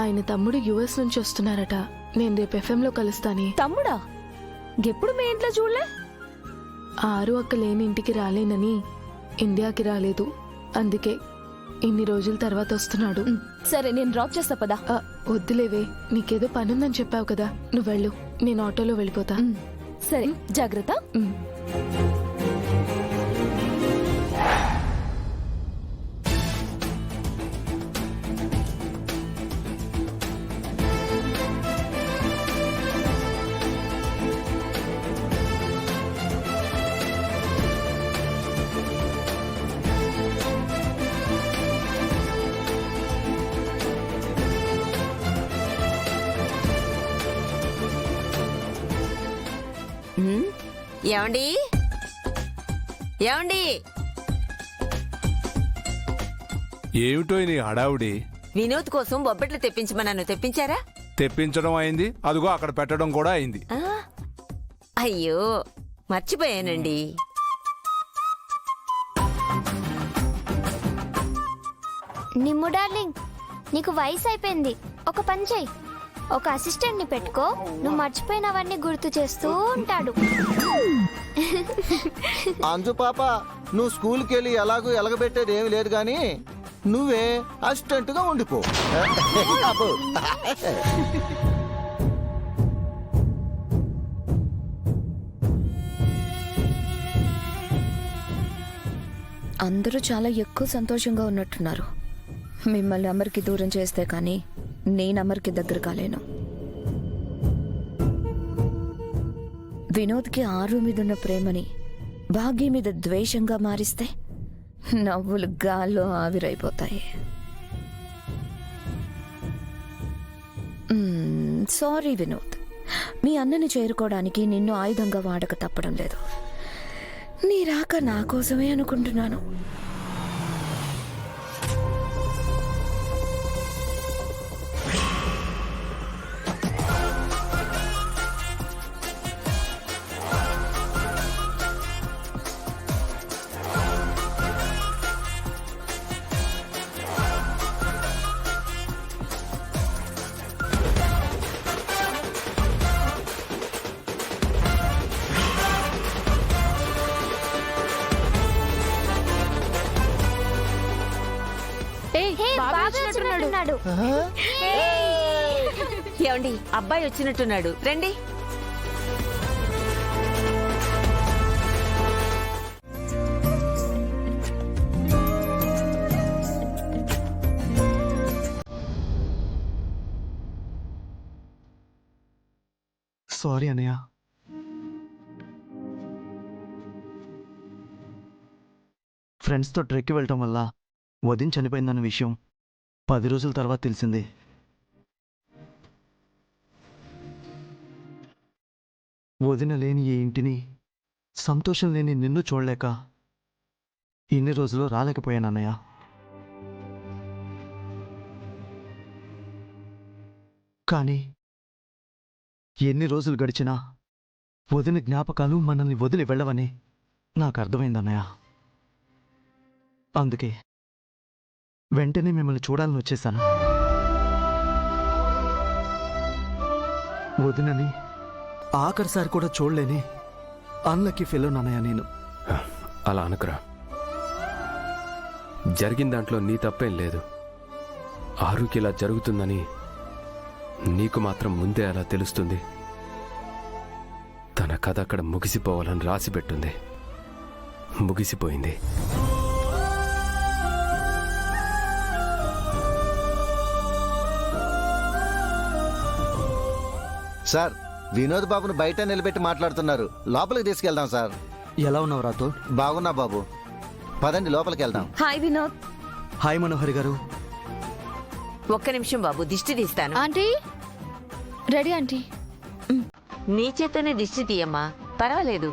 ఆయన తమ్ముడు యుఎస్ నుంచి వస్తున్నారట. నేను రేపు FM లో కలుస్తానే. తమ్ముడా? ఎప్పుడు మీ ఇంట్లో చూడలే? ఆరు అక్క లేని ఇంటికి రాలేనని ఇండియాకి రాలేదు, అందుకే ఇన్ని రోజుల తర్వాత వస్తున్నాడు. సరే, నేను డ్రాప్ చేస్తా పదా. వద్దులేవే, నీకేదో పనుందని చెప్పావు కదా, నువ్వు వెళ్ళు, నేను ఆటోలో వెళ్ళిపోతా. సరే, జాగ్రత్త. ఏమండి ఏమండి ఏమిటో నీ హడావుడి? వినోద్ కోసం బొబ్బట్లు తెప్పించమన్నాను, తెప్పించారా? తెప్పించడం అయింది, అదిగో అక్కడ పెట్టడం కూడా అయింది. అయ్యో మర్చిపోయానండి. నిమ్ము డార్లింగ్, నీకు వయసు అయిపోయింది, ఒక పని చెయ్యి, ఒక అసిస్టెంట్ ని పెట్టుకో, నువ్వు మర్చిపోయినవన్నీ గుర్తు చేస్తూ ఉంటాడు. అంజు పాప, నువ్వు స్కూల్కి వెళ్ళి ఎలాగో ఎలగబెట్టేది ఏమి లేదు గాని నువ్వే అసిస్టెంట్ గా ఉండిపో. అందరూ చాలా ఎక్కువ సంతోషంగా ఉన్నట్టున్నారు. మిమ్మల్ని అమర్కి దూరం చేస్తే కానీ నేను అమర్కి దగ్గర కాలేను. వినోద్కి ఆరు మీదున్న ప్రేమని భాగ్య మీద ద్వేషంగా మారిస్తే నవ్వులు గాల్లో ఆవిరైపోతాయి. సారీ వినోద్, మీ అన్నని చేరుకోవడానికి నిన్ను ఆయుధంగా వాడక తప్పడం లేదు. నీ రాక నా కోసమే అనుకుంటున్నాను. ఏమండి, అబ్బాయి వచ్చినట్టున్నాడు, రండి. సారీ అన్నయ్య. ఫ్రెండ్స్తో ట్రెక్కి వెళ్ళటం వల్ల వదిన చనిపోయిందన్న విషయం 10 రోజుల తర్వాత తెలిసింది. వదిన లేని ఈ ఇంటిని, సంతోషం లేని నిన్ను చూడలేక ఇన్ని రోజులు రాలేకపోయాను అన్నయ్య. కానీ ఎన్ని రోజులు గడిచినా వదిన జ్ఞాపకాలు మనల్ని వదిలి వెళ్ళవని నాకు అర్థమైందన్నయ్య. అందుకే వెంటనే మిమ్మల్ని చూడాలని వచ్చేసాను. వదినని ఆఖరిసారి కూడా చూడలేని అన్లకి ఫెలో నాన్నయ్య నేను. అలా అనుకురా, జరిగిన దాంట్లో నీ తప్పేం లేదు. ఆరుకి ఇలా జరుగుతుందని నీకు మాత్రం ముందే అలా తెలుస్తుంది. తన కథ అక్కడ ముగిసిపోవాలని రాసిపెట్టుంది, ముగిసిపోయింది. సార్, వినోద్ బాబును బయట నిలబెట్టి మాట్లాడుతున్నారు, లోపలికి తీసుకెళ్దాం సార్. ఎలా ఉన్నావు రాతో? బాగున్నా బాబు, పదండి లోపలికి వెళ్దాం. హాయ్ వినోద్. హాయ్ మనోహరి గారు. ఒక్క నిమిషం బాబు, దిష్టి తీస్తాను. Aunty ready aunty. నీ చేతనే దిష్టి తీయమ్మా, పర్వాలేదు.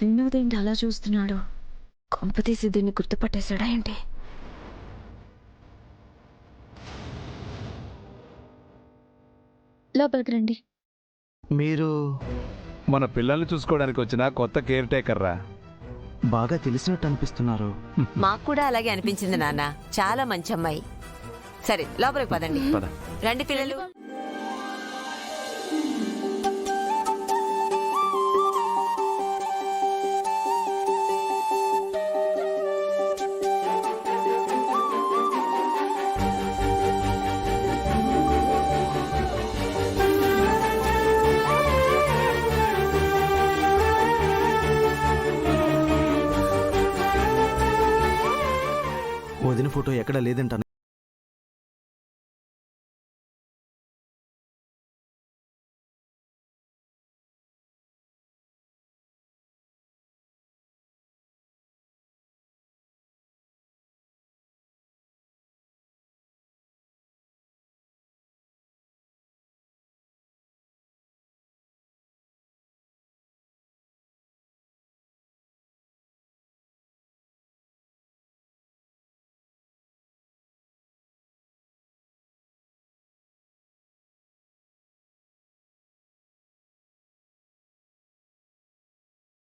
వినోద్ ఏంటి అలా చూస్తున్నాడు? కొంపతీసి దీన్ని గుర్తుపట్టేశాడా ఏంటి? లోపలికి రండి. మీరు మన పిల్లల్ని చూసుకోవడానికి వచ్చిన కొత్త కేర్ టేకర్ రా. బాగా తెలిసినట్టు అనిపిస్తున్నారు. మాకు కూడా అలాగే అనిపించింది నాన్న. చాలా మంచి అమ్మాయి. సరే లోపలికి పదండి. పద. రండి పిల్లలు. వదిన ఫోటో ఎక్కడ లేదంట.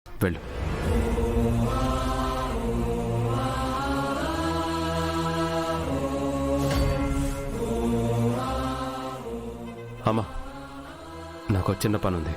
వెళ్ళు. అమ్మా, నాకు చిన్న పని ఉంది.